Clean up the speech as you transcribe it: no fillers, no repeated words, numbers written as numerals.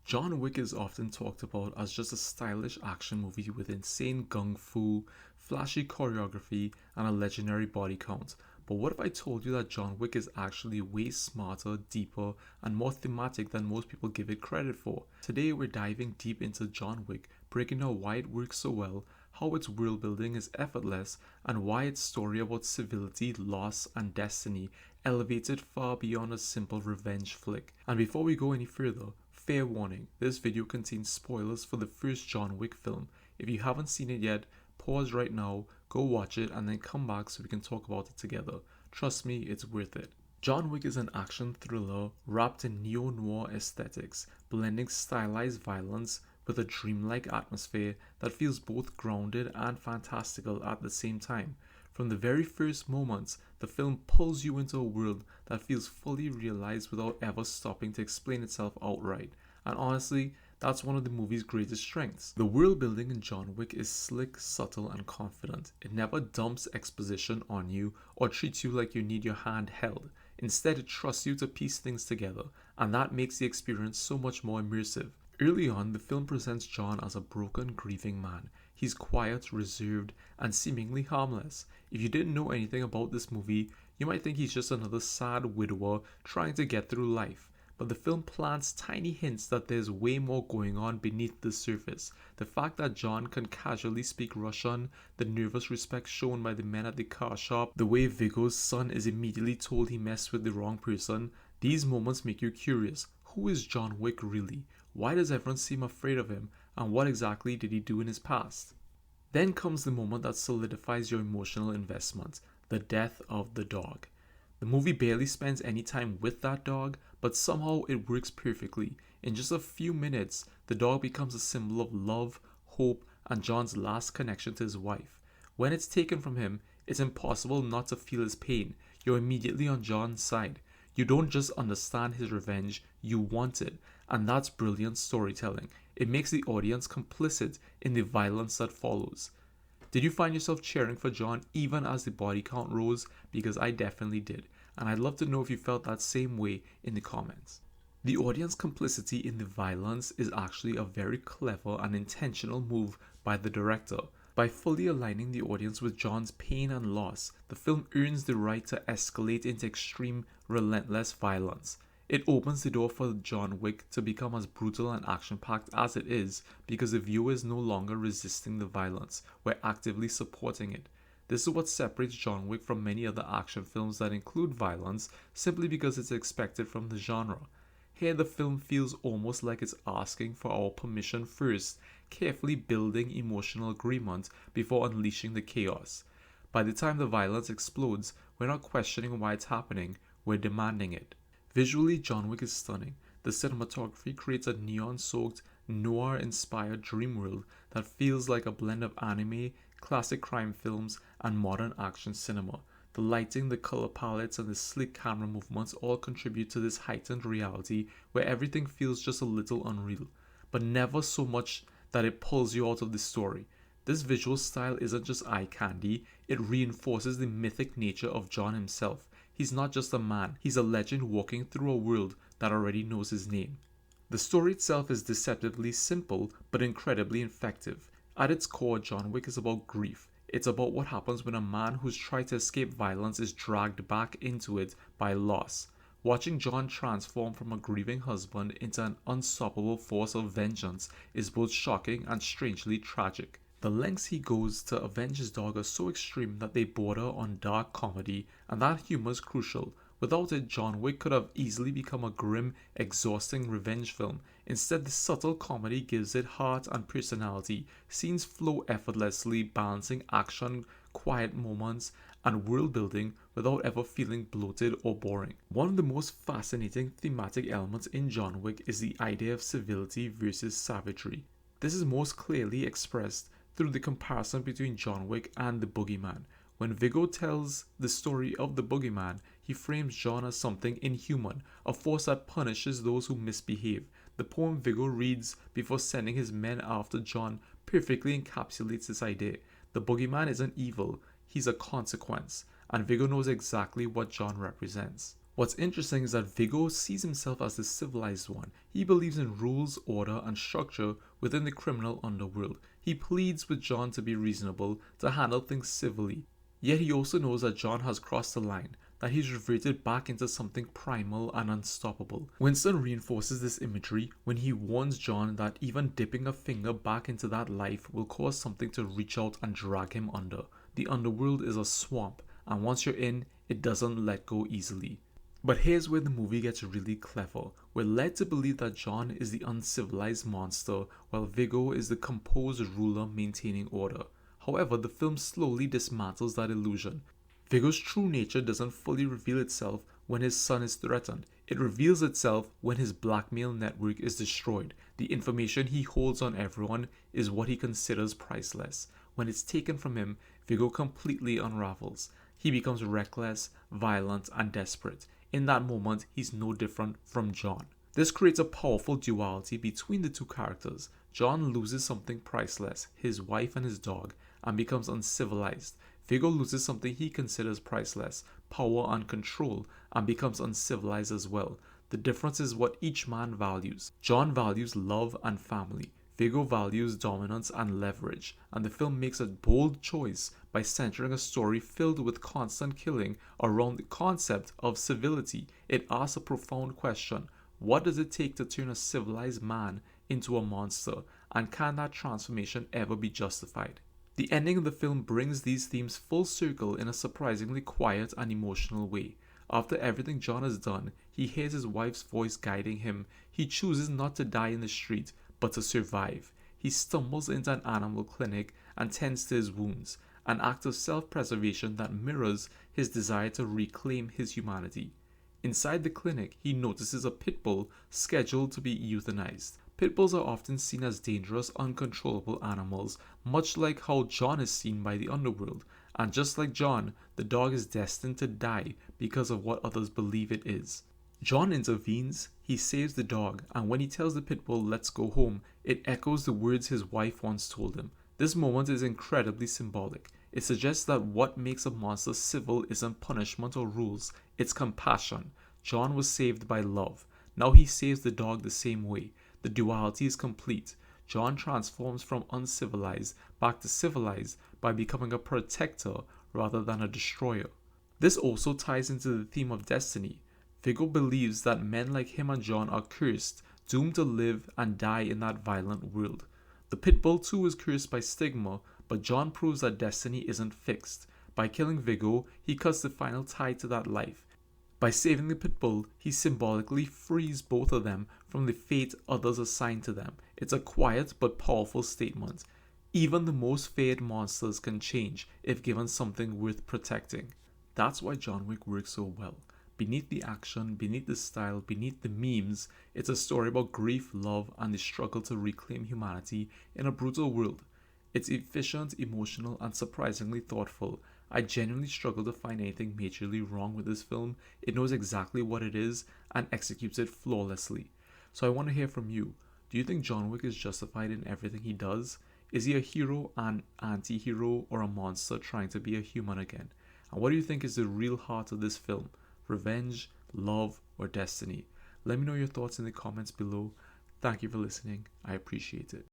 John Wick is often talked about as just a stylish action movie with insane gung fu, flashy choreography, and a legendary body count. But what if I told you that John Wick is actually way smarter, deeper, and more thematic than most people give it credit for? Today we're diving deep into John Wick, breaking down why it works so well, how its world building is effortless, and why its story about civility, loss, and destiny elevated far beyond a simple revenge flick. And before we go any further, fair warning, this video contains spoilers for the first John Wick film. If you haven't seen it yet, pause right now, go watch it, and then come back so we can talk about it together. Trust me, it's worth it. John Wick is an action thriller wrapped in neo-noir aesthetics, blending stylized violence with a dreamlike atmosphere that feels both grounded and fantastical at the same time. From the very first moments, the film pulls you into a world that feels fully realized without ever stopping to explain itself outright. And honestly, that's one of the movie's greatest strengths. The world building in John Wick is slick, subtle, and confident. It never dumps exposition on you or treats you like you need your hand held. Instead, it trusts you to piece things together, and that makes the experience so much more immersive. Early on, the film presents John as a broken, grieving man. He's quiet, reserved, and seemingly harmless. If you didn't know anything about this movie, you might think he's just another sad widower trying to get through life. But the film plants tiny hints that there's way more going on beneath the surface. The fact that John can casually speak Russian, the nervous respect shown by the men at the car shop, the way Viggo's son is immediately told he messed with the wrong person, these moments make you curious. Who is John Wick really? Why does everyone seem afraid of him? And what exactly did he do in his past? Then comes the moment that solidifies your emotional investment, the death of the dog. The movie barely spends any time with that dog, but somehow it works perfectly. In just a few minutes, the dog becomes a symbol of love, hope, and John's last connection to his wife. When it's taken from him, it's impossible not to feel his pain. You're immediately on John's side. You don't just understand his revenge, you want it. And that's brilliant storytelling. It makes the audience complicit in the violence that follows. Did you find yourself cheering for John even as the body count rose? Because I definitely did. And I'd love to know if you felt that same way in the comments. The audience complicity in the violence is actually a very clever and intentional move by the director. By fully aligning the audience with John's pain and loss, the film earns the right to escalate into extreme, relentless violence. It opens the door for John Wick to become as brutal and action-packed as it is because the viewer is no longer resisting the violence, we're actively supporting it. This is what separates John Wick from many other action films that include violence simply because it's expected from the genre. Here the film feels almost like it's asking for our permission first, carefully building emotional agreement before unleashing the chaos. By the time the violence explodes, we're not questioning why it's happening, we're demanding it. Visually, John Wick is stunning. The cinematography creates a neon-soaked, noir-inspired dream world that feels like a blend of anime, classic crime films, and modern action cinema. The lighting, the color palettes, and the slick camera movements all contribute to this heightened reality where everything feels just a little unreal, but never so much that it pulls you out of the story. This visual style isn't just eye candy, it reinforces the mythic nature of John himself. He's not just a man, he's a legend walking through a world that already knows his name. The story itself is deceptively simple, but incredibly effective. At its core, John Wick is about grief. It's about what happens when a man who's tried to escape violence is dragged back into it by loss. Watching John transform from a grieving husband into an unstoppable force of vengeance is both shocking and strangely tragic. The lengths he goes to avenge his dog are so extreme that they border on dark comedy, and that humor is crucial. Without it, John Wick could have easily become a grim, exhausting revenge film. Instead, the subtle comedy gives it heart and personality. Scenes flow effortlessly, balancing action, quiet moments, and world building without ever feeling bloated or boring. One of the most fascinating thematic elements in John Wick is the idea of civility versus savagery. This is most clearly expressed through the comparison between John Wick and the Boogeyman. When Viggo tells the story of the Boogeyman, he frames John as something inhuman, a force that punishes those who misbehave. The poem Viggo reads before sending his men after John perfectly encapsulates this idea. The Boogeyman isn't evil, he's a consequence, and Viggo knows exactly what John represents. What's interesting is that Viggo sees himself as the civilized one. He believes in rules, order, and structure within the criminal underworld. He pleads with John to be reasonable, to handle things civilly. Yet he also knows that John has crossed the line, that he's reverted back into something primal and unstoppable. Winston reinforces this imagery when he warns John that even dipping a finger back into that life will cause something to reach out and drag him under. The underworld is a swamp, and once you're in, it doesn't let go easily. But here's where the movie gets really clever. We're led to believe that John is the uncivilized monster, while Viggo is the composed ruler maintaining order. However, the film slowly dismantles that illusion. Viggo's true nature doesn't fully reveal itself when his son is threatened. It reveals itself when his blackmail network is destroyed. The information he holds on everyone is what he considers priceless. When it's taken from him, Viggo completely unravels. He becomes reckless, violent, and desperate. In that moment, he's no different from John. This creates a powerful duality between the two characters. John loses something priceless, his wife and his dog, and becomes uncivilized. Viggo loses something he considers priceless, power and control, and becomes uncivilized as well. The difference is what each man values. John values love and family. Viggo values dominance and leverage, and the film makes a bold choice by centering a story filled with constant killing around the concept of civility. It asks a profound question: what does it take to turn a civilized man into a monster, and can that transformation ever be justified? The ending of the film brings these themes full circle in a surprisingly quiet and emotional way. After everything John has done, he hears his wife's voice guiding him. He chooses not to die in the street, but to survive. He stumbles into an animal clinic and tends to his wounds, an act of self-preservation that mirrors his desire to reclaim his humanity. Inside the clinic, he notices a pit bull scheduled to be euthanized. Pit bulls are often seen as dangerous, uncontrollable animals, much like how John is seen by the underworld. And just like John, the dog is destined to die because of what others believe it is. John intervenes, he saves the dog, and when he tells the pit bull let's go home, it echoes the words his wife once told him. This moment is incredibly symbolic. It suggests that what makes a monster civil isn't punishment or rules, it's compassion. John was saved by love. Now he saves the dog the same way. The duality is complete. John transforms from uncivilized back to civilized by becoming a protector rather than a destroyer. This also ties into the theme of destiny. Viggo believes that men like him and John are cursed, doomed to live and die in that violent world. The pit bull too is cursed by stigma, but John proves that destiny isn't fixed. By killing Viggo, he cuts the final tie to that life. By saving the pit bull, he symbolically frees both of them from the fate others assign to them. It's a quiet but powerful statement. Even the most feared monsters can change if given something worth protecting. That's why John Wick works so well. Beneath the action, beneath the style, beneath the memes, it's a story about grief, love, and the struggle to reclaim humanity in a brutal world. It's efficient, emotional, and surprisingly thoughtful. I genuinely struggle to find anything majorly wrong with this film. It knows exactly what it is and executes it flawlessly. So I want to hear from you. Do you think John Wick is justified in everything he does? Is he a hero, an anti-hero, or a monster trying to be a human again? And what do you think is the real heart of this film? Revenge, love, or destiny? Let me know your thoughts in the comments below. Thank you for listening. I appreciate it.